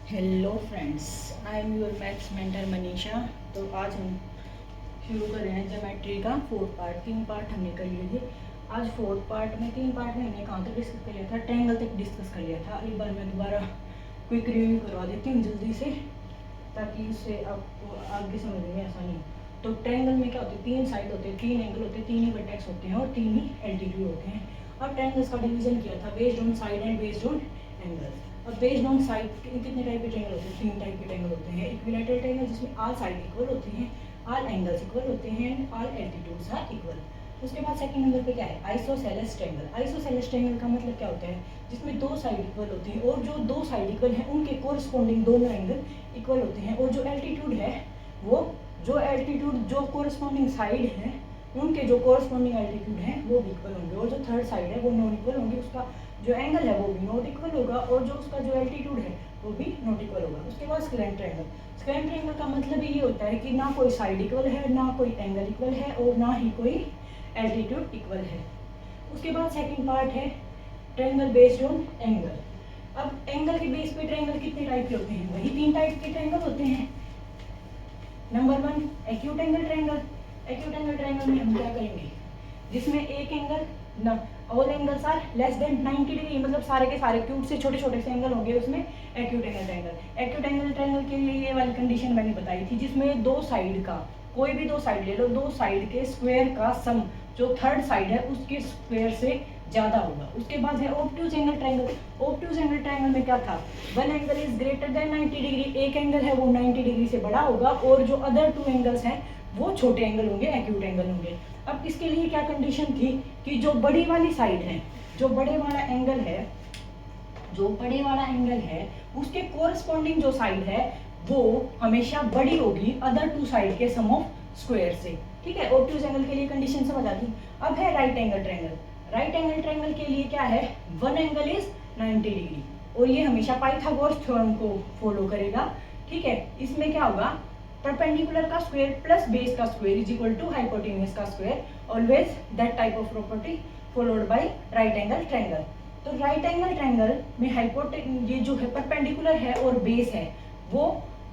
Hello friends, I am your maths mentor Manisha. तो आज हम शुरू कर रहे हैं ज्योमेट्री का फोर्थ पार्ट। 3 पार्ट हमने कर लिए थे। आज फोर्थ पार्ट में 3 पार्ट में हमने कहाँ तक डिस्कस कर लिया था? ट्रायंगल तक डिस्कस कर लिया था। एक बार मैं दोबारा क्विक रिव्यू करवा देती हूँ जल्दी से, ताकि उससे आपको आगे समझने में आसानी हो। तो ट्रायंगल में क्या होते हैं? 3 साइड होते हैं, 3 एंगल होते हैं, 3 ही वर्टेक्स होते हैं और 3 ही एल्टीट्यूड होते हैं। अब ट्रायंगल्स का डिवीजन किया था based on side and based on angle. अब बेस्ड ऑन साइड कितने टाइप के ट्रायंगल होते हैं? 3 टाइप के ट्रायंगल होते हैं। इक्विलैटरल ट्रायंगल जिसमें ऑल साइड इक्वल होते हैं, ऑल एंगल्स इक्वल होते हैं and all altitudes are equal. उसके बाद सेकंड नंबर पे क्या है? Isosceles triangle. आइसोसेलेस ट्रायंगल का मतलब क्या होता है? जिसमें 2 साइड इक्वल होती हैं और जो 2 साइड इक्वल हैं उनके कोरस्पॉन्डिंग दोनों एंगल इक्वल होते हैं, और जो एल्टीट्यूड है वो जो कोरस्पॉन्डिंग साइड है उनके जो कोरस्पॉन्डिंग एल्टीट्यूड हैं वो भी इक्वल होंगे, और जो थर्ड साइड है वो नॉन इक्वल होंगी। उसका जो एंगल है वो भी नॉट इक्वल होगा और जो उसका जो एल्टीट्यूड है वो भी नॉट इक्वल होगा। उसके बाद स्लैंट ट्रायंगल। स्लैंट ट्रायंगल का मतलब ये होता है कि ना कोई साइड इक्वल है, ना कोई एंगल इक्वल है और ना ही कोई एल्टीट्यूड इक्वल है। उसके बाद सेकंड पार्ट है ट्रायंगल बेस्ड ऑन एंगल। अब एंगल के बेस पे ट्रायंगल कितने टाइप के होते हैं? वही 3 टाइप के ट्रायंगल होते हैं। Number 1 acute angle triangle. Acute angle triangle में हम क्या करेंगे? जिसमें एक एंगल ना all angles are less than 90 degree, मतलब सारे के सारे क्यूट से छोटे छोटे से एंगल होंगे उसमें acute angle triangle. Acute angle triangle के लिए ये वाली कंडीशन मैंने बताई थी, जिसमें 2 साइड का कोई भी 2 साइड ले लो, 2 साइड के स्क्वायर का सम जो थर्ड साइड है उसके स्क्वायर से ज्यादा होगा। उसके बाद है obtuse angle triangle. Obtuse angle triangle में क्या था? One angle is greater than 90 degree, एक एंगल है वो 90 डिग्री से बड़ा होगा और जो अदर 2 एंगल्स हैं वो छोटे एंगल होंगे, एक्यूट एंगल होंगे। अब इसके लिए क्या कंडीशन थी कि जो बड़ी वाली साइड है, जो बड़े वाला एंगल है उसके कोरस्पॉन्डिंग जो साइड है वो हमेशा बड़ी होगी अदर 2 साइड के सम ऑफ स्क्वायर से। ठीक है, ऑब्ट्यूज एंगल के लिए कंडीशन समझ आती। अब है right angle triangle. Right angle triangle के लिए क्या है? वन एंगल इज 90 डिग्री और ये हमेशा पाइथागोरस थ्योरम को फॉलो करेगा। ठीक है, इसमें क्या होगा? परपेंडिकुलर का स्क्वायर प्लस बेस का square is equal to hypotenuse का square, always that type of property followed by right angle triangle. तो राइट एंगल ट्रायंगल में ये जो है परपेंडिकुलर है और बेस है वो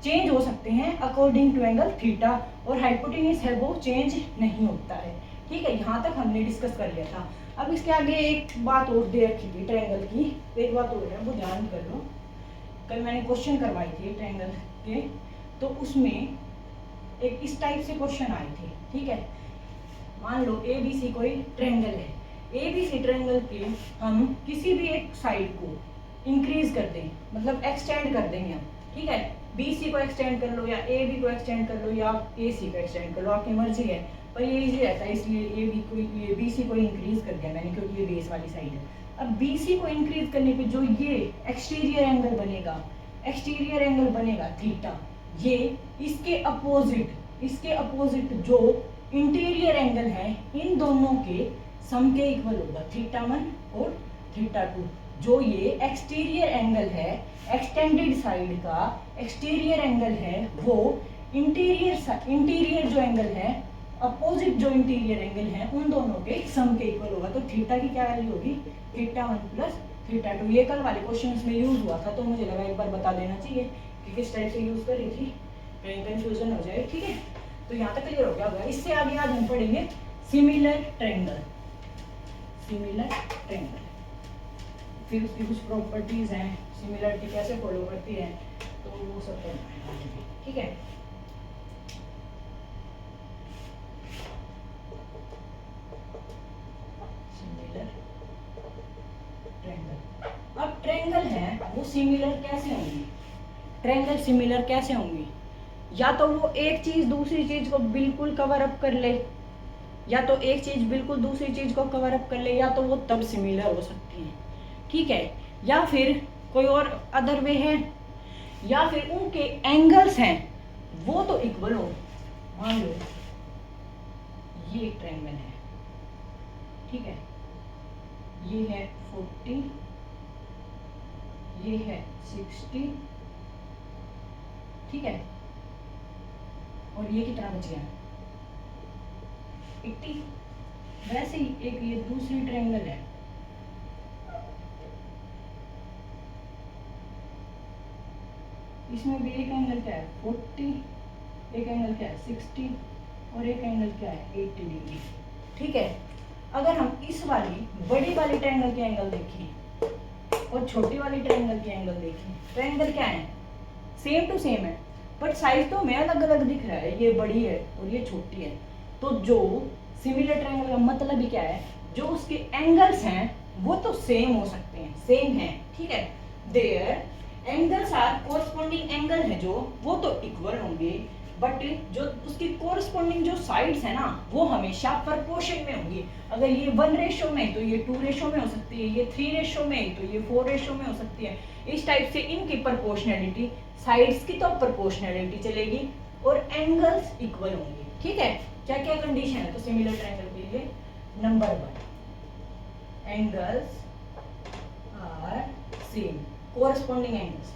चेंज हो सकते हैं अकॉर्डिंग टू एंगल थीटा, और हाइपोटेन्यूज है वो चेंज नहीं होता है। ठीक है, यहाँ तक हमने डिस्कस कर लिया था। अब इसके आगे एक बात और दे रखी थी ट्रायंगल की, एक बात और है वो ध्यान कर लो। कल मैंने क्वेश्चन करवाई थी ट्रायंगल के, तो उसमें एक इस टाइप से क्वेश्चन आए थे। ठीक है, मान लो ए बी सी कोई ट्रायंगल है। ए बी सी ट्रायंगल के हम किसी भी एक साइड को इंक्रीज कर दें, मतलब एक्सटेंड कर देंगे हम। ठीक है, बी सी को एक्सटेंड कर लो या ए बी को एक्सटेंड कर लो या ए सी को एक्सटेंड कर लो, आपकी मर्जी है, पर ये इजी रहता है इसलिए ये बी सी को इंक्रीज कर दिया मैंने, क्योंकि ये बेस वाली साइड है। अब बी सी को इंक्रीज करने पे जो ये एक्सटीरियर एंगल बनेगा थीटा, ये इसके अपोजिट जो इंटीरियर एंगल है इन दोनों के सम के इक्वल होगा, थीटा 1 और थीटा 2। जो ये एक्सटीरियर एंगल है, एक्सटेंडेड साइड का एक्सटीरियर एंगल है, वो इंटीरियर जो एंगल है, अपोजिट जो इंटीरियर एंगल है उन दोनों के सम के इक्वल होगा। तो थीटा की क्या वैल्यू होगी? Theta 1 plus theta 2। ये कल वाले क्वेश्चंस में यूज हुआ था, तो मुझे लगा एक बार बता देना चाहिए कि किस टाइप से यूज कर रही थी, कहीं कंफ्यूजन हो जाए। ठीक है, तो यहाँ तक क्लियर हो गया होगा। इससे आगे आज हम पढ़ेंगे सिमिलर ट्रायंगल। फिर उसकी कुछ प्रॉपर्टीज हैं, सिमिलरिटी कैसे फॉलो करती है, तो वो सब पढ़ना है। ठीक है, सिमिलर ट्रायंगल। अब ट्रायंगल है वो सिमिलर कैसे होंगी? या तो वो एक चीज दूसरी चीज को बिल्कुल कवर अप कर ले, या तो एक चीज बिल्कुल दूसरी चीज को कवर अप कर ले, या तो वो तब सिमिलर हो सकती है। ठीक है, या फिर कोई और अदर वे है, या फिर उनके एंगल्स हैं वो तो इक्वल हो। मान लो ये एक ट्रायंगल है, ठीक है, ये है 40, ये है 60, ठीक है, और ये कितना बच गया? 80। वैसे ही एक ये दूसरी ट्रायंगल है, इसमें भी एक एंगल क्या है 40, एक एंगल क्या है 60 और एक एंगल क्या है 80 डिग्री। ठीक है, अगर हम इस वाली बड़ी वाली ट्रायंगल के एंगल देखें और छोटी वाली ट्रायंगल के एंगल देखें, तो एंगल क्या है सेम टू सेम है, बट साइज तो हमें अलग अलग दिख रहा है, ये बड़ी है और ये छोटी है। तो जो सिमिलर ट्रायंगल का मतलब ही क्या है, जो उसके एंगल्स हैं वो तो सेम हो सकते हैं, सेम है। ठीक है, their angles are corresponding angle है जो वो तो इक्वल होंगे, बट जो उसकी कोरस्पॉन्डिंग जो साइड्स है ना वो हमेशा प्रोपोर्शन में होंगी। अगर ये 1 रेशो में तो ये 2 रेशो में हो सकती है, ये 3 रेशो में तो ये 4 रेशो में हो सकती है। इस टाइप से इनकी प्रोपोर्शनैलिटी, साइड्स की तो प्रोपोर्शनैलिटी चलेगी और एंगल्स इक्वल होंगे। ठीक है, क्या क्या कंडीशन है तो सिमिलर ट्रायंगल के लिए, number 1 angles are same, corresponding angles,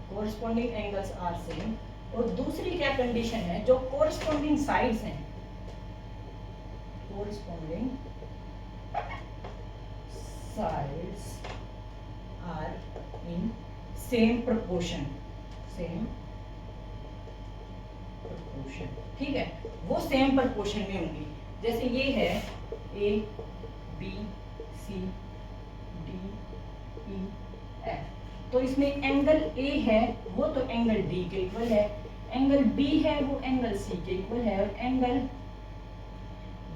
corresponding angles are same. और दूसरी क्या कंडीशन है, जो कोरस्पॉन्डिंग साइड्स हैं, corresponding sides are in same proportion, same proportion. ठीक है, वो सेम प्रोपोर्शन में होंगी। जैसे ये है A B C D E F, तो इसमें एंगल ए है वो तो एंगल डी के इक्वल है, एंगल बी है वो एंगल सी के इक्वल है, और एंगल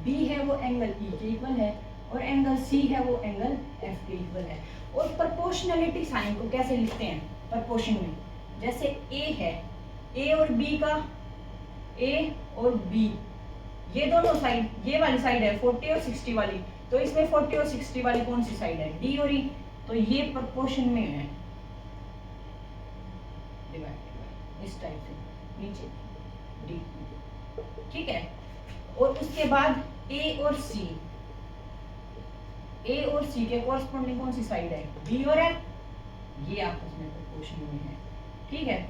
बी है वो एंगल ई के इक्वल है, और एंगल सी है वो एंगल एफ के इक्वल है। और प्रोपोर्शनैलिटी साइन को कैसे लिखते हैं प्रोपोर्शन में, जैसे ए है, ए और बी का, ए और बी ये दोनों साइड, ये वाली साइड है 40 और 60 वाली, तो इसमें 40 और 60 वाली कौन सी साइड है, डी और ई, तो ये प्रोपोर्शन में है, इस टाइप से नीचे डी। ठीक है, और उसके बाद ए और सी, ए और सी के कॉरस्पॉन्डिंग कौन सी साइड है, बी और एफ, ये आपस में प्रोपोर्शन में है। ठीक है,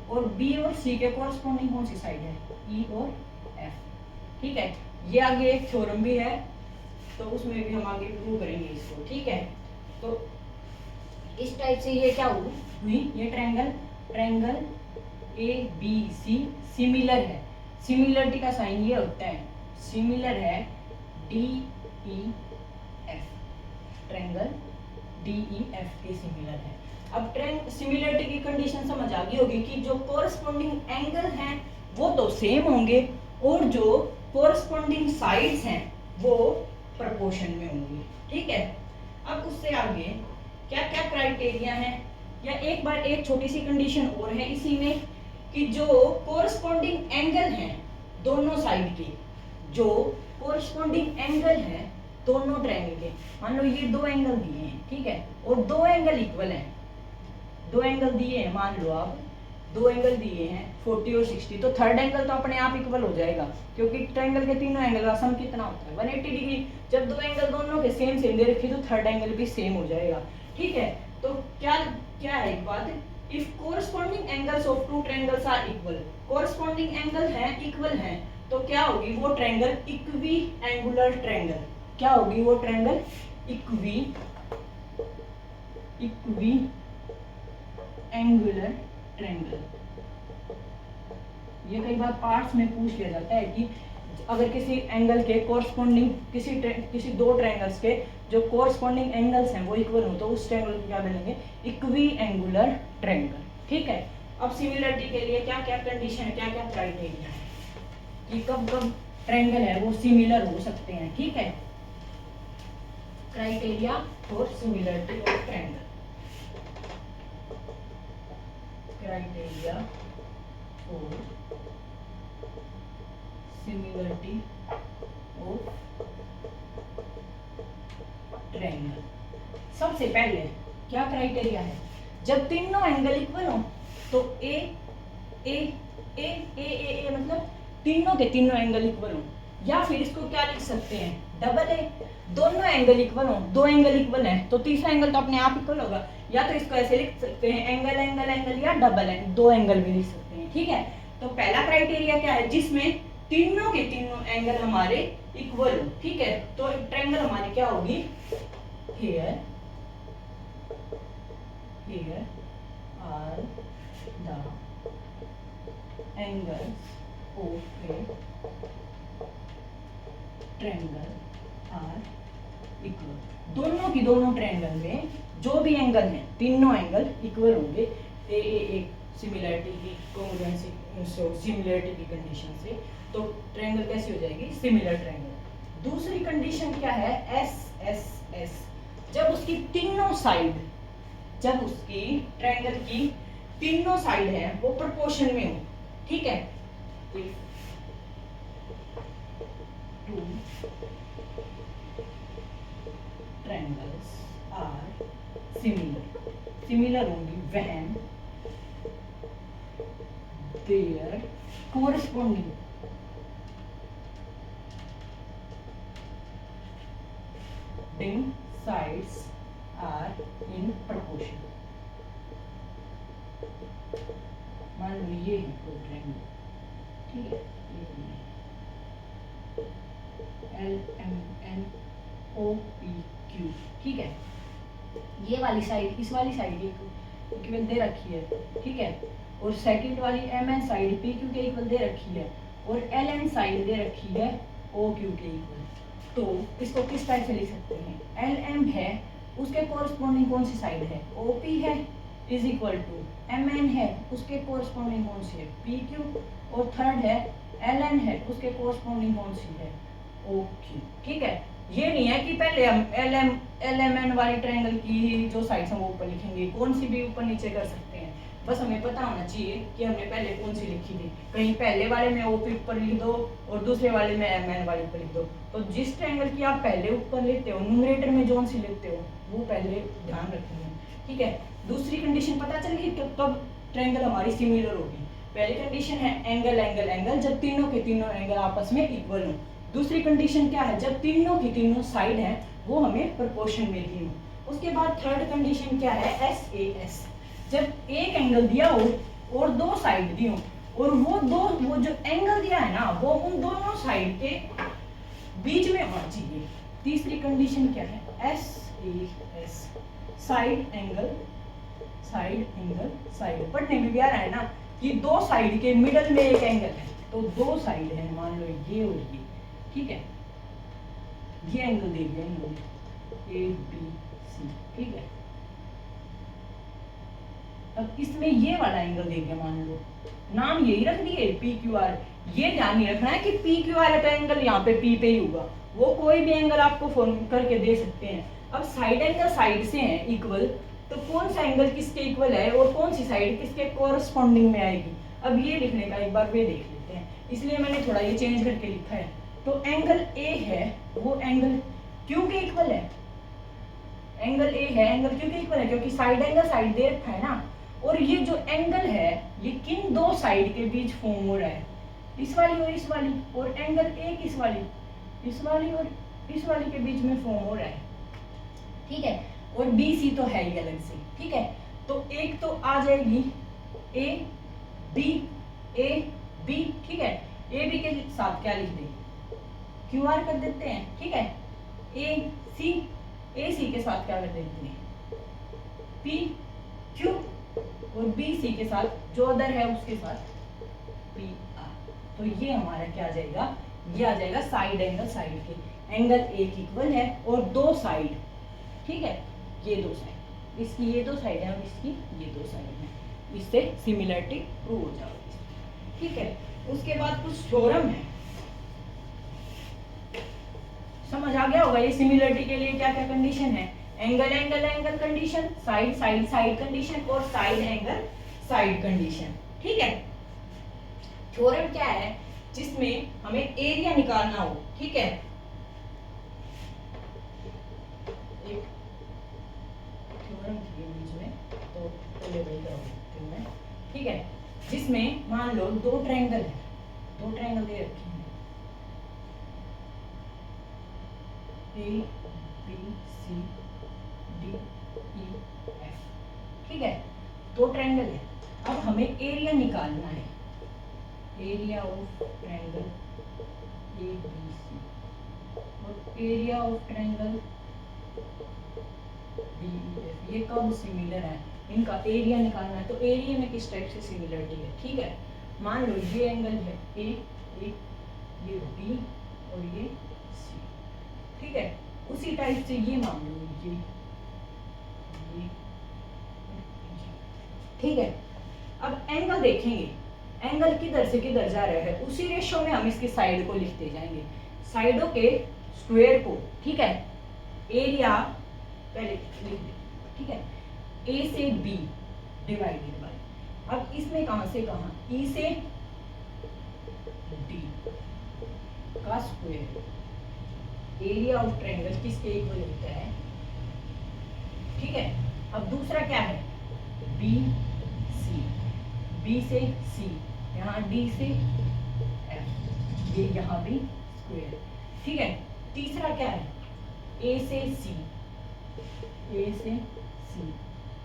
और बी और सी के कॉरस्पॉन्डिंग कौन सी साइड है, ई और एफ। ठीक है, ये आगे एक थ्योरम भी है तो उसमें भी हम आगे प्रूव करेंगे इसको। ठीक है, तो इस टाइप से ये क्या हुई, ये triangle A B C similar है, सिमिलरिटी का साइन ये होता है, सिमिलर है D E F, triangle D E F के सिमिलर है। अब सिमिलरिटी की कंडीशन समझ आ गई होगी कि जो कोरस्पॉन्डिंग एंगल हैं वो तो सेम होंगे और जो कोरस्पॉन्डिंग साइड्स हैं वो प्रोपोर्शन में होंगी। ठीक है, अब उससे आगे क्या क्या क्राइटेरिया है, या एक बार एक छोटी सी कंडीशन और है इसी में कि जो कोरस्पॉन्डिंग एंगल हैं दोनों साइड के, जो कोरस्पॉन्डिंग एंगल है दोनों ट्रायंगल के, मान लो ये 2 एंगल दिए हैं, ठीक है, और 2 एंगल इक्वल हैं, 2 एंगल दिए हैं, मान लो आप 2 एंगल दिए हैं 40 और 60, तो थर्ड एंगल तो अपने आप इक्वल हो जाएगा क्योंकि ट्रायंगल के तीनों एंगल का सम कितना होता है 180 डिग्री। जब 2 एंगल दोनों के सेम दे रखी तो थर्ड एंगल भी सेम हो जाएगा। ठीक है, तो क्या क्या है एक बात, if corresponding angles of 2 triangles are equal, corresponding angle है इक्वल है, तो क्या होगी वो ट्रायंगल इक्वी एंगुलर ट्रायंगल, क्या होगी वो ट्रायंगल इक्वी एंगुलर ट्रायंगल। ये कई बार पार्ट्स में पूछ लिया जाता है कि अगर किसी एंगल के कोरस्पॉन्डिंग किसी 2 ट्रायंगल्स के जो कोरस्पॉन्डिंग एंगल्स हैं वो इक्वल हो तो उस ट्रायंगल को क्या बोलेंगे, इक्वी एंगुलर ट्रायंगल। ठीक है, अब सिमिलरिटी के लिए क्या क्या कंडीशन है, क्या क्या क्राइटेरिया है कि कब कब ट्रायंगल है वो सिमिलर हो सकते हैं। ठीक है, criteria for similarity of triangle, criteria for similarity of triangle. सबसे पहले क्या क्राइटेरिया है, जब तीनों एंगल इक्वल हो तो ए ए ए ए ए ए मतलब तीनों के तीनों एंगल इक्वल हो, या फिर इसको क्या लिख सकते हैं डबल ए, दोनों एंगल इक्वल हो, 2 एंगल इक्वल है तो तीसरा एंगल तो अपने आप इक्वल होगा, या तो इसको ऐसे लिख सकते हैं एंगल एंगल एंगल या डबल एंगल, 2 एंगल भी लिख सकते हैं। ठीक है, तो पहला क्राइटेरिया क्या है, जिसमें तीनों के तीनों एंगल हमारे इक्वल हो, ठीक है। तो ट्रायंगल हमारी क्या होगी, here are the angles of a triangle are equal। दोनों की दोनों ट्रायंगल में जो भी एंगल हैं, तीनों एंगल इक्वल होंगे। एक सिमिलरिटी की कॉन्ग्रुएंसी, सिमिलरिटी की कंडीशन से तो ट्रायंगल कैसी हो जाएगी, सिमिलर ट्रायंगल। दूसरी कंडीशन क्या है, एस एस एस, जब उसकी तीनों साइड, जब उसकी ट्रायंगल की तीनों साइड है वो प्रोपोर्शन में हो, ठीक है। टू ट्रायंगल्स आर सिमिलर होंगी when there corresponding sides are in proportion। मान लो ये है कोई ट्रायंगल, ठीक है, L M N O P Q, ठीक है। ये वाली साइड इस वाली साइड के इक्वल दे रखी है, ठीक है, और सेकंड वाली M N side P Q के इक्वल दे रखी है, और L N साइड दे रखी है O Q के इक्वल। तो इसको किस टाइप से लिख सकते हैं, एल एम है उसके कोरस्पॉन्डिंग कौन सी साइड है, ओ पी है, is equal to M N है उसके कोरस्पॉन्डिंग कौन सी है, पी क्यू, और थर्ड है एल एन है उसके कोरस्पॉन्डिंग कौन सी है, ओ क्यू, ठीक है। ये नहीं है कि पहले हम एल एम एन वाली ट्रायंगल की जो साइड्स हैं वो ऊपर लिखेंगे, कौन सी भी ऊपर नीचे कर सकते हैं, बस हमें पता होना चाहिए कि हमने पहले कौन सी लिखी थी। कहीं पहले वाले में ओपी ऊपर लिख दो और दूसरे वाले में एम एन वाले ऊपर लिख दो, तो जिस ट्रायंगल की आप पहले ऊपर लिखते हो न्यूमरेटर में जो सी लिखते हो वो पहले ध्यान रखेंगे, ठीक है। दूसरी कंडीशन पता चल गई कब ट्रायंगल हमारी सिमिलर होगी। पहली कंडीशन है एंगल एंगल एंगल, जब तीनों के तीनों एंगल आपस में इक्वल हो। दूसरी कंडीशन क्या है, जब तीनों की तीनों साइड है वो हमें प्रोपोर्शन में दी हो। उसके बाद थर्ड कंडीशन क्या है, एस ए एस, जब एक एंगल दिया हो और दो साइड दी हो, और वो जो एंगल दिया है ना वो उन दोनों साइड के बीच में होना चाहिए। तीसरी कंडीशन क्या है, S A S, side angle side. पढ़ने में भी आ रहा है ना कि दो साइड के मिडल में एक एंगल है, तो दो साइड है, मान लो ये और ये, ठीक है, ये एंगल दे दिया ए बी सी, ठीक है। अब इसमें ये वाला एंगल दे दिया, मान लो नाम यही रख दिए पी क्यू आर। ये ध्यान नहीं रखना है कि पी क्यू आर है तो एंगल यहाँ पे पी पे ही होगा, वो कोई भी एंगल आपको फोन करके दे सकते हैं। अब साइड एंगल साइड से हैं इक्वल, तो कौन सा एंगल किसके इक्वल है और कौन सी साइड किसके कोरस्पॉन्डिंग में आएगी, अब ये लिखने का एक बार वे देख लेते हैं, इसलिए मैंने थोड़ा ये चेंज करके लिखा है। तो एंगल ए है वो एंगल क्यू के इक्वल है, एंगल ए है एंगल क्यू के इक्वल है, क्योंकि साइड एंगल साइड दे रखा है ना। और ये जो एंगल है ये किन दो साइड के बीच फॉर्म हो रहा है, इस वाली और इस वाली, और एंगल ए किस वाली, इस वाली और इस वाली के बीच में फॉर्म हो रहा है, ठीक है। और बी सी तो है ही अलग से, ठीक है। तो एक तो आ जाएगी ए बी, ठीक है, ए बी के साथ क्या लिख दें, क्यू आर कर देते हैं, ठीक है। ए सी के साथ क्या कर देते हैं, पी क्यू, और बी सी के साथ जो अदर है उसके साथ पी आर। तो ये हमारा क्या आ जाएगा, ये आ जाएगा साइड एंगल साइड के, एंगल एक इक्वल है और दो साइड, ठीक है, ये दो साइड, इसकी ये दो साइड है और इसकी ये दो साइड है, इससे सिमिलरिटी प्रूव हो जाएगी, ठीक है। उसके बाद कुछ थ्योरम है, समझ आ गया होगा ये सिमिलरिटी के लिए क्या क्या कंडीशन है, angle angle angle condition, side side side condition, और साइड एंगल साइड कंडीशन, ठीक है। थ्योरम क्या है, जिसमें हमें एरिया निकालना हो, ठीक है, एक थ्योरम थी बीच में तो पहले वही करती हूं मैं, ठीक है, जिसमें मान लो दो ट्रायंगल है, दो ट्रायंगल दे रखी है, A B C D E F, ठीक है, दो ट्रायंगल है। अब हमें एरिया निकालना है, एरिया ऑफ ट्रायंगल ABC और एरिया ऑफ ट्रायंगल DEF। ये कब सिमिलर है, इनका एरिया निकालना है, तो एरिया में किस टाइप से सिमिलरिटी है, ठीक है। मान लो ये एंगल है A, ये B और ये C, ठीक है। उसी टाइप से ये मान लो ये ठीक है। अब एंगल देखेंगे, एंगल किधर से किधर जा रहा है, उसी रेशो में हम इसकी साइड को लिखते जाएंगे, साइडों के स्क्वायर को, ठीक है। एरिया पहले लिख दे, ठीक है। A से B डिवाइडेड बाय, अब इसमें कहां से कहां, E से D का स्क्वायर, एरिया ऑफ ट्रायंगल किसके इक्वल होता है, ठीक है। अब दूसरा क्या है, B से C, यहाँ D से F, ये यहाँ भी स्क्वायर, ठीक है। तीसरा क्या है, A से C,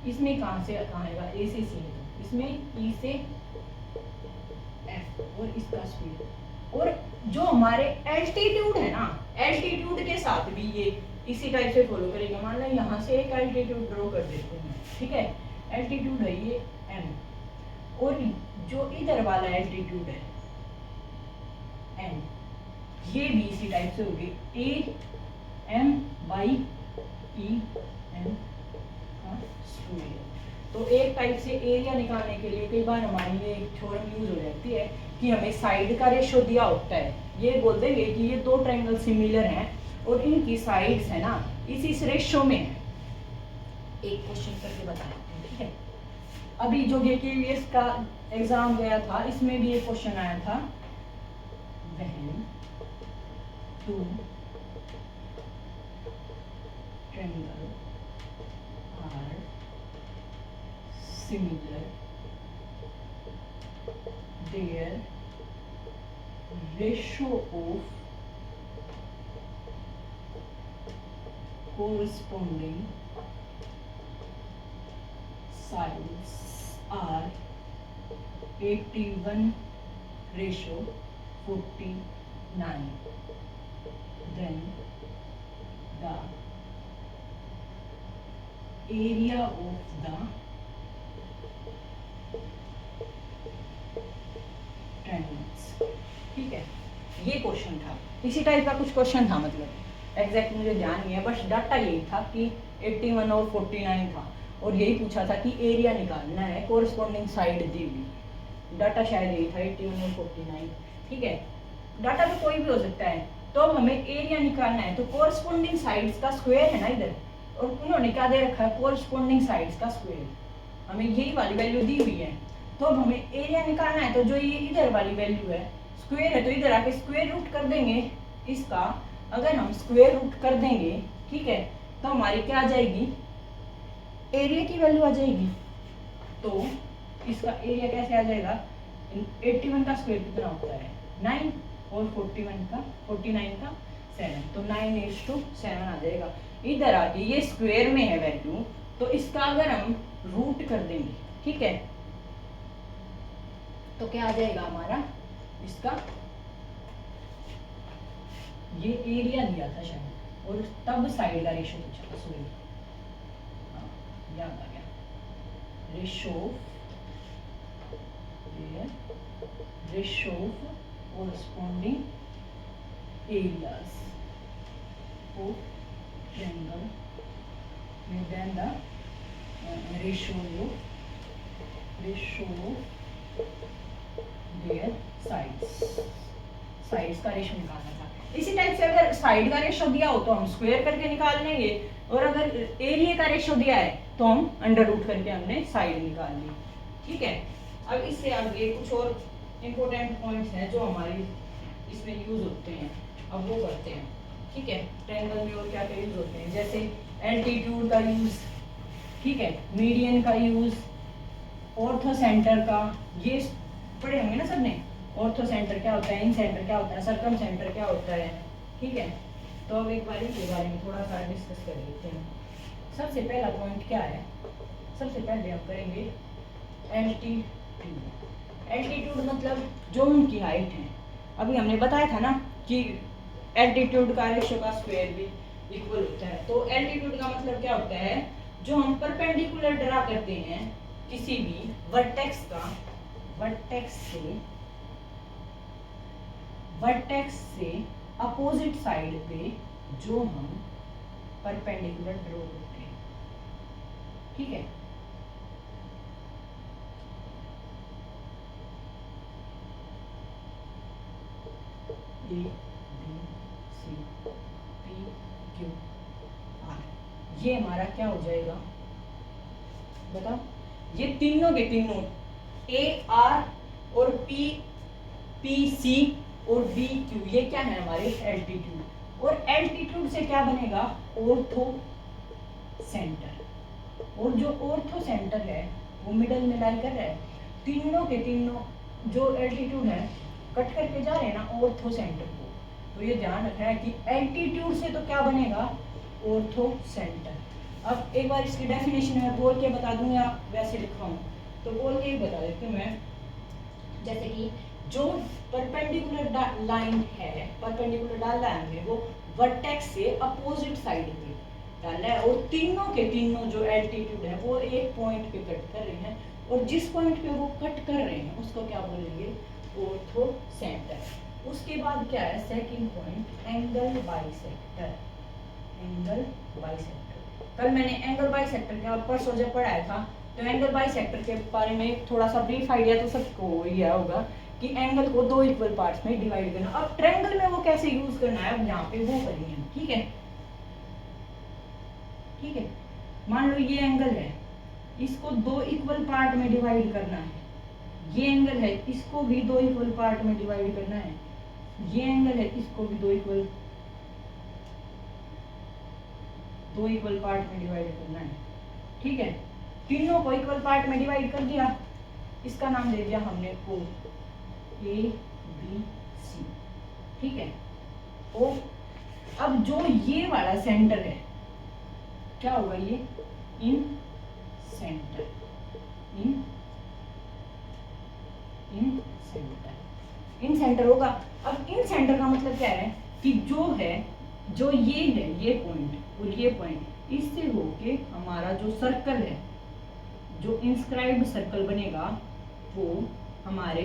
इसमें कहाँ से कहाँ आएगा, A से C, इसमें E से F और इसका स्क्वायर। और जो हमारे एल्टीट्यूड है ना, एल्टीट्यूड के साथ भी ये इसी टाइप से फॉलो करेगा। मान लो यहाँ से एक एल्टीट्यूड ड्रॉ कर देते हैं, ठीक है। एल्टीट्यूड है ये M, और जो इधर वाला एल्टीट्यूड है N, ये भी इसी टाइप से होगी, AM by EN का स्क्वायर। तो एक टाइप से एरिया निकालने के लिए कई बार हमारी ये एक थ्योरम यूज हो जाती है कि हमें साइड का रेशो दिया होता है, ये बोल देंगे कि ये दो ट्रायंगल सिमिलर हैं और इनकी साइड्स है ना इस रेशो में है। एक क्वेश्चन करके बताते हैं, ठीक है। अभी जो KVS का एग्जाम गया था, इसमें भी एक क्वेश्चन आया था, when two triangles are similar, their ratio of corresponding sides are 81 ratio 49, then the area of the triangles, ठीक है। ये क्वेश्चन था, इसी टाइप का कुछ क्वेश्चन था, मतलब एग्जैक्ट मुझे ध्यान नहीं है, बस डाटा यही था कि 81 और 49 था, और यही पूछा था कि एरिया निकालना है, कोरस्पॉन्डिंग साइड दी हुई, डाटा शायद यही था 81 और 49, ठीक है। डाटा तो कोई भी हो सकता है, तो अब हमें एरिया निकालना है, तो कोरस्पॉन्डिंग साइड्स का स्क्वायर है ना इधर, और उन्होंने क्या दे रखा है, कोरस्पॉन्डिंग साइड्स का स्क्वायर, हमें यही वाली वैल्यू दी हुई है। तो अब हमें एरिया निकालना है, तो जो ये इधर वाली वैल्यू है स्क्वायर है, तो इधर आके स्क्वायर रूट कर देंगे इसका। अगर हम स्क्वायर रूट कर देंगे, ठीक है, तो हमारी क्या आ जाएगी, एरिया की वैल्यू आ जाएगी। तो इसका एरिया कैसे आ जाएगा, 81 का स्क्वायर कितना होता है 9, और 49 का 7, तो 9:7 आ जाएगा। इधर आके ये स्क्वायर में है वैल्यू, तो इसका अगर हम रूट कर देंगे, ठीक है, तो क्या आ जाएगा हमारा, इसका ये एरिया दिया था शायद, और तब साइड का रेशो पूछा था, सॉरी याद आ गया, ratio corresponding areas of triangle and then the ratio of their sides का रेशो निकालना था। इसी टाइप से अगर साइड का रेशो दिया हो तो हम स्क्वायर करके निकाल लेंगे, और अगर एरिया का रेशो दिया है तो हम अंडर रूट करके हमने साइड निकाल ली, ठीक है। अब इससे आगे कुछ और इम्पोर्टेंट पॉइंट्स हैं जो हमारी इसमें यूज होते हैं, अब वो करते हैं, ठीक है। ट्रायंगल में और क्या क्या यूज होते हैं, जैसे एल्टीट्यूड का यूज, ठीक है, मीडियन का यूज, ऑर्थो सेंटर का, ये पढ़े होंगे ना सबने, ऑर्थो सेंटर क्या होता है, इन सेंटर क्या होता है, सर्कम सेंटर क्या होता है, ठीक है। तो अब एक बार इसके बारे में थोड़ा सा डिस्कस कर लेते हैं। सबसे पहला पॉइंट क्या है, सबसे पहले हम करेंगे एल्टीट्यूड। एल्टीट्यूड मतलब जो उनकी हाइट है, अभी हमने बताया था ना कि एल्टीट्यूड का रेशियो का स्क्वायर भी इक्वल होता है। तो एल्टीट्यूड का मतलब क्या होता है, जो हम परपेंडिकुलर ड्रा करते हैं किसी भी वर्टेक्स का, वर्टेक्स से अपोजिट साइड पे जो हम परपेंडिकुलर ड्रॉ करते हैं, ठीक है। A B C P Q R, ये हमारा क्या हो जाएगा बताओ, ये तीनों के तीनों ए आर और पी, पी सी और बी क्यू, ये क्या है हमारे एल्टीट्यूड। और एल्टीट्यूड से क्या बनेगा, ऑर्थो सेंटर। और जो ऑर्थो सेंटर है वो मिडल में लाई कर रहा है। तीनों के तीनों जो एल्टीट्यूड है कट करके जा रहे हैं ना ऑर्थो सेंटर को। तो ये ध्यान रखना है कि एल्टीट्यूड से तो क्या बनेगा, ऑर्थो सेंटर। अब एक बार इसकी डेफिनेशन है बोल के बता दूं या वैसे लिखवाऊं, तो बोल के ही बता देती हूँ मैं। जैसे कि जो परपेंडिकुलर लाइन है, परपेंडिकुलर डाला है हमने, वो वर्टेक्स से अपोजिट साइड पे डाला है और तीनों के तीनों जो एल्टीट्यूड है वो एक पॉइंट पे कट कर रहे हैं, और जिस पॉइंट पे वो कट कर रहे हैं उसको क्या बोलेंगे, ऑर्थो सेंटर। उसके बाद क्या है second point, angle bisector. Angle bisector, कल मैंने एंगल बाइसेक्टर के परसों जब पढ़ाया था, तो एंगल बाइसेक्टर के बारे में थोड़ा सा ब्रीफ आइडिया तो सबको ही होगा कि एंगल को दो इक्वल पार्ट्स में डिवाइड करना। अब ट्रायंगल में वो कैसे यूज करना है, अब यहाँ पे वो करेंगे, ठीक है। ठीक है, मान लो ये एंगल है, इसको दो इक्वल पार्ट में डिवाइड करना है। ये एंगल है, इसको भी दो इक्वल पार्ट में डिवाइड करना है। ये एंगल है, इसको भी दो इक्वल पार्ट में डिवाइड करना है, ठीक है। तीनों को इक्वल पार्ट में डिवाइड कर दिया, इसका नाम दे दिया हमने को ए बी सी, ठीक है। ओ अब जो ये वाला सेंटर है क्या होगा, ये इन सेंटर, इन सेंटर होगा। अब इन सेंटर का मतलब क्या है कि जो ये है, ये पॉइंट और ये पॉइंट, इससे होके हमारा जो सर्कल है, जो इंस्क्राइब्ड सर्कल बनेगा वो हमारे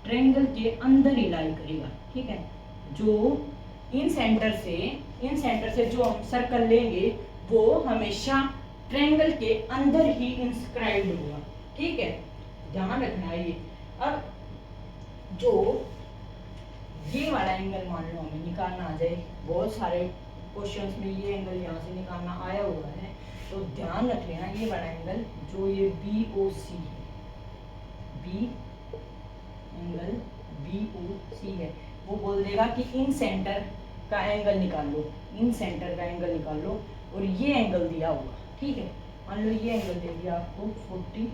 ट्रायंगल के अंदर ही लाई करेगा, ठीक है। जो इन सेंटर से जो हम सर्कल लेंगे वो हमेशा ट्रायंगल के अंदर ही इंस्क्राइब्ड होगा, ठीक है, ध्यान रखना है ये। अब जो ये वाला एंगल मान लो हमें निकालना आ जाए, बहुत सारे क्वेश्चंस में ये एंगल यहाँ से निकालना आया हुआ है, तो ध्यान रख लेना ये वाला एंगल जो ये BOC है, एंगल BOC है, वो बोल देगा कि इन सेंटर का एंगल निकाल लो, इन सेंटर का एंगल निकाल लो, और ये एंगल दिया होगा, ठीक है। मान लो ये एंगल दे दिया आपको 48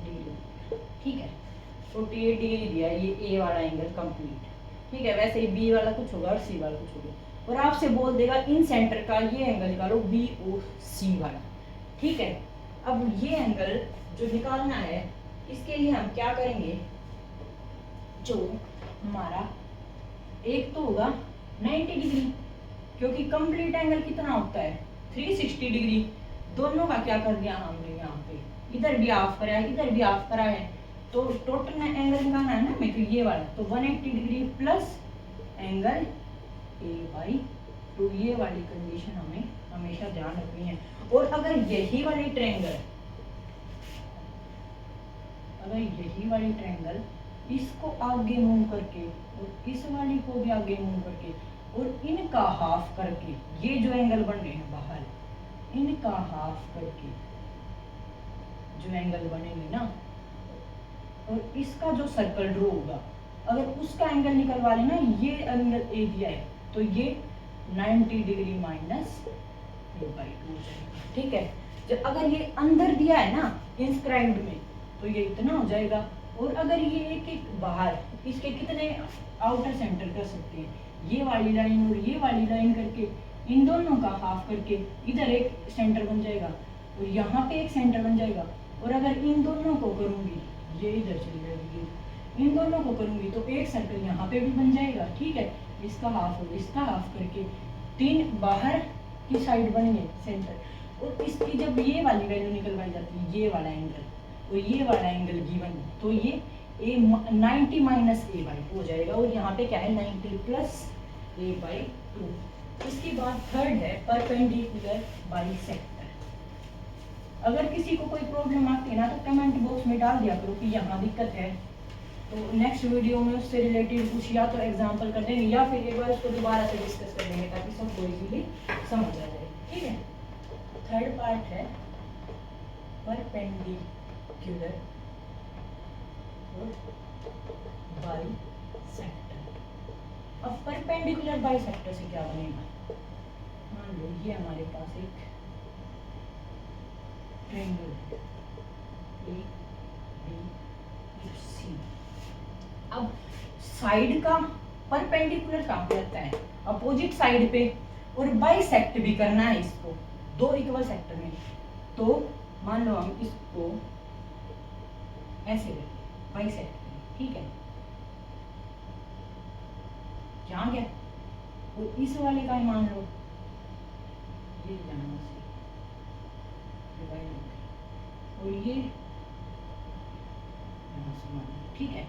डिग्री, ठीक है, 48 डिग्री दिया ये ए वाला एंगल कंप्लीट, ठीक है। वैसे ही बी वाला कुछ होगा और सी वाला कुछ होगा, और आपसे बोल देगा इन सेंटर का ये एंगल निकालो BOC वाला, ठीक है। अब ये एंगल जो निकालना है, इसके लिए हम क्या करेंगे, जो हमारा एक तो होगा 90 डिग्री, क्योंकि कंप्लीट एंगल कितना होता है 360 डिग्री, दोनों का क्या कर दिया हमने यहाँ पे, इधर भी हाफ करा है, इधर भी हाफ करा है, तो टोटल एंगल निकालना है ना हमें, तो ये वाला, तो 180 डिग्री प्लस एंगल A/2, ये वाली कंडीशन हमें हमेशा ध्यान रखनी है। और अगर यही वाली ट्रायंगल इसको आगे मूव करके और इस वाली को भी आगे मूव करके और इनका हाफ करके, ये जो एंगल बन रहे हैं बाहर, इनका हाफ करके जो एंगल बनेंगे ना, और इसका जो सर्कल ड्रॉ होगा, अगर उसका एंगल निकलवा लेना, ये एंगल ए दिया है तो ये 90 डिग्री माइनस A/2 हो जाएगा, ठीक है। जब अगर ये अंदर दिया है ना इंस्क्राइब्ड में, तो ये इतना हो जाएगा, और अगर ये एक बाहर, इसके कितने आउटर सेंटर कर सकते हैं, ये वाली लाइन और ये वाली लाइन करके, इन दोनों का हाफ करके इधर एक सेंटर बन जाएगा और यहाँ पे एक सेंटर बन जाएगा। और अगर इन दोनों को करूँगी, ये इधर चली जाएगी, इन दोनों को करूँगी तो एक सर्कल यहाँ पे भी बन जाएगा, ठीक है। इसका हाफ और इसका हाफ करके 3 बाहर की साइड बन गए सेंटर, और इसकी जब ये वाली वैल्यू निकलवाई जाती है, ये वाला एंगल और ये वाला एंगल गिवन, तो ये 90 माइनस a/2 हो जाएगा, और यहाँ पे क्या है 90 प्लस a/2। इसके बाद थर्ड है परपेंडिकुलर बाइसेक्टर। अगर किसी को कोई प्रॉब्लम आती है ना तो कमेंट बॉक्स में डाल दिया करो कि यहाँ दिक्कत है, तो नेक्स्ट वीडियो में उससे रिलेटेड कुछ या तो एग्जांपल कर देंगे या फिर एक बार उसको दोबारा से डिस्कस कर देंगे ताकि सबको इजीली समझ आ जाए, ठीक है। थर्ड पार्ट है परपेंडिकुलर बाइसेक्टर। अब परपेंडिकुलर बाइसेक्टर से क्या बनेगा, मान लो ये हमारे पास एक ट्रायंगल है A B C। अब साइड का परपेंडिकुलर कहाँ पे लगता है, अपोजिट साइड पे, और बाइसेक्ट भी करना है इसको दो इक्वल सेक्टर में। तो मान लो हम इसको ऐसे बाइसेक्ट करें, ठीक है, यहाँ गया, और इस वाले का मान लो ये यहाँ से डिवाइड हो गया, और ये यहाँ से मान लो, ठीक है।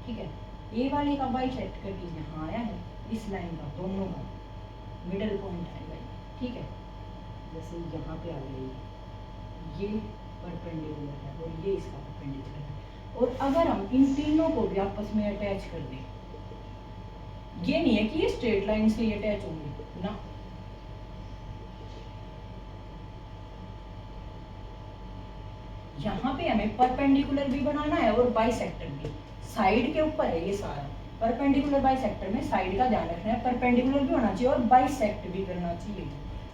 ठीक है, ए वाले का बाइसेक्ट करके यहाँ आया है, इस लाइन का दोनों का मिडल पॉइंट आएगा, ठीक है। जैसे यहाँ पे आ गई, ये परपेंडिकुलर है और ये इसका परपेंडिकुलर है, और अगर हम इन तीनों को भी आपस में अटैच कर दें, ये नहीं है कि ये स्ट्रेट लाइन से ये अटैच होंगे ना, यहाँ पे हमें परपेंडिकुलर भी बनाना है और बाइसेक्टर भी। साइड के ऊपर है ये सारा, परपेंडिकुलर बाइसेक्टर में साइड का ध्यान रखना है, परपेंडिकुलर भी होना चाहिए और बाइसेक्ट भी करना चाहिए,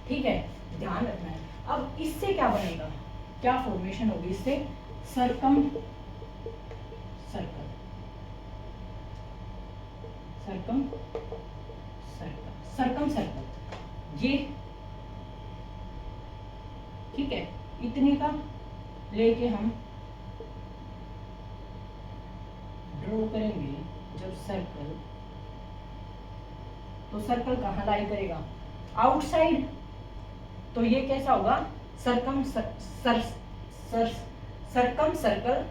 ठीक है, ध्यान रखना है। अब इससे क्या बनेगा, क्या फॉर्मेशन होगी इससे, circum circle, circum circle, circum circle, ये ठीक है। इतने का लेके हम ड्रॉ करेंगे जब सर्कल, तो सर्कल कहाँ लाई करेगा, आउटसाइड, तो ये कैसा होगा, सर्कम सर्कम सर्कल,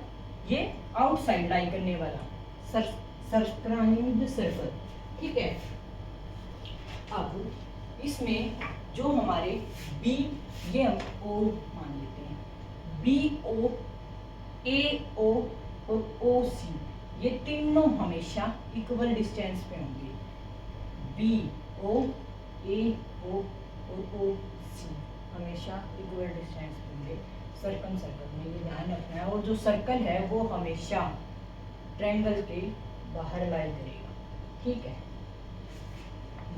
ये आउटसाइड लाई करने वाला सर्कल, ठीक है। अब इसमें जो हमारे बी, ये हम ओ मान लेते हैं, बी ओ, ए ओ और ओ सी, ये तीनों हमेशा इक्वल डिस्टेंस पे होंगे, बी ओ, ए ओ और ओ सी हमेशा इक्वल डिस्टेंस पे होंगे सर्कम सर्कल में, ये ध्यान रखना है। और जो सर्कल है वो हमेशा ट्रायंगल के बाहर लाई करेगा, ठीक है।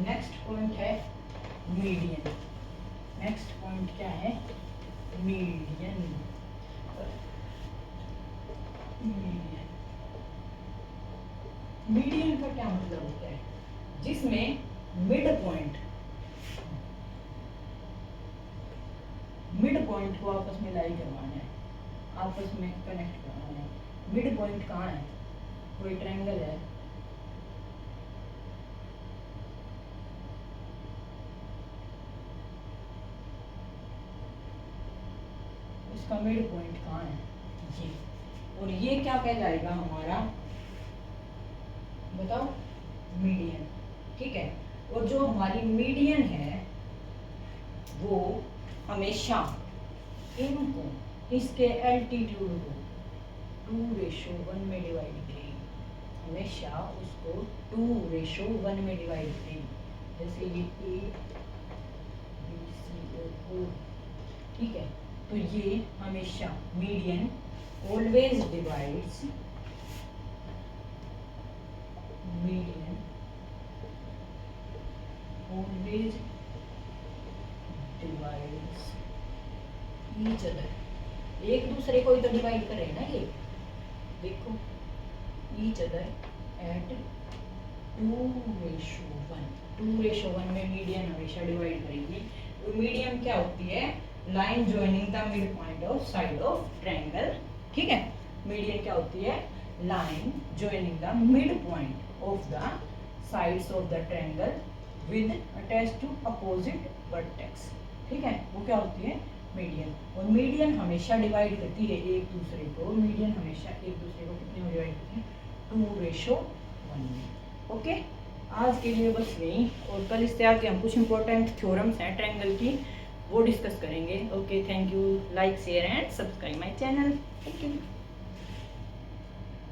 नेक्स्ट पॉइंट है मीडियन। नेक्स्ट पॉइंट क्या है, मीडियन। मीडियन का क्या मतलब होता है, जिसमें मिड पॉइंट को आपस में लाई करवाना है, आपस में कनेक्ट करवाना है। मिड पॉइंट कहाँ है, कोई ट्रायंगल है, इसका मिड पॉइंट कहाँ है, ये, और ये क्या कहलाएगा हमारा, बताओ, मीडियन, ठीक है। और जो हमारी मीडियन है वो हमेशा इनको, इसके एल्टीट्यूड को 2:1 में डिवाइड करेगी, हमेशा उसको 2:1 में डिवाइड करेगी। जैसे ये ए बी सी और ओ, ठीक है, तो ये हमेशा median always divides, median always divides each other, एक दूसरे को ही तो डिवाइड करे ना, ये देखो, ईच अदर एट 2:1 में मीडियन हमेशा डिवाइड करेगी मीडियन क्या होती है? Line joining the mid point of side of triangle. ठीक है, मीडियन क्या होती है? Line joining the mid point of the sides of the triangle with attach to opposite vertex. ठीक है, वो क्या होती है? मीडियन। और मीडियन हमेशा डिवाइड करती है एक दूसरे को, मीडियन हमेशा एक दूसरे को कितने में डिवाइड करती है? 2:1 में। ओके, आज के लिए बस यही, और कल इससे आगे हम कुछ इंपॉर्टेंट थ्योरम्स हैं ट्रायंगल की, वो डिस्कस करेंगे। Okay, thank you. Like share and subscribe my channel. Thank you.